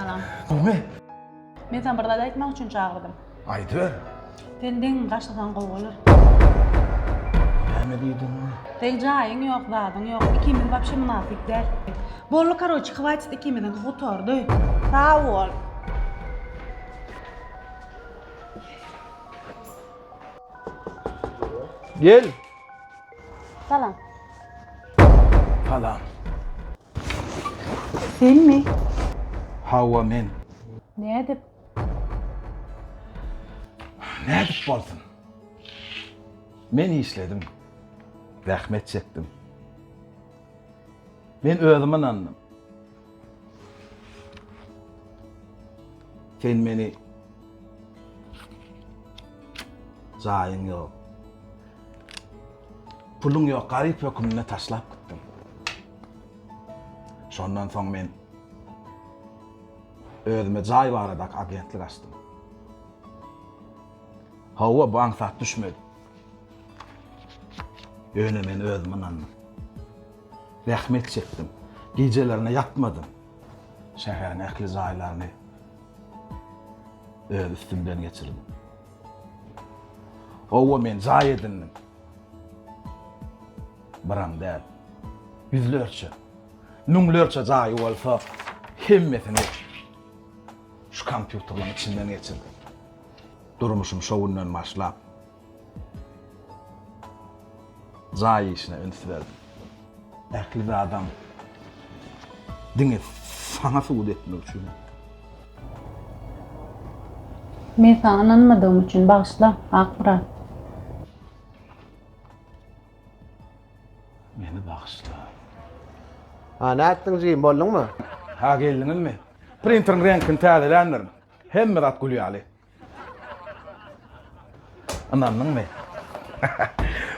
Salam. Näme? Men sen birde aýtmak üçin çağırdım. Aýdy ber. Senden gaçlysan gowy bolar. Näme diýdin? Tek jaýyň ýok, zadyň ýok. Ikimiz wapşe münafik däl. Bolly karoçy hywatsyt ikimizden gotardy. Sağ ol. Gel. Salam. Falan. Sen mi? Hawa men. Ne edip? Nädip boldun? Men işledim. Rahmet çekdim. Men özüme inandım. Sen meni zaýyň ýok. Pulun ýok, garyp hökümine taşlap gitdim. Şondan soň men özüme jaý baradak agentlik açdym. Hawa banksat düşmedi. Öyle men özüme inandım. Rahmet çekdim. Gecelerine yatmadım. Şehrin ehli zaýlaryny öz üstümden geçirdim. Hawa men jaý edindim. Biram däl. Yüzlerçe, nünglerçe jaý bolsa hemmesini şu kompýuterlaryň içinden geçirdim. Durmuşum şowundan başlap jaý işine öňsü berdim. Ähli bir adam diňe sana suud etmek üçin. Men sana inanmadığım için bağışla, Akburat. Meni bağışla. Ha, ne ettin jyýyn boldunmy? Ha geldiňizmi? Printerin renkini täzelendirin. Hemme rat gülýärli. Anladınmy?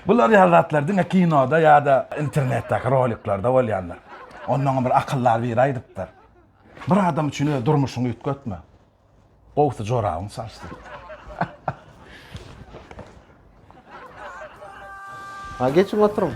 Bular ýazatlar diňe kinoda ýa-da internetdäki roliklarda bolýanlar. Ondan bir akyllar bir aýdypdyr. Bir adam üçin durmuşyňy ýetgetme. Gowsy joragyň saçdy. Ha, geçin oturun.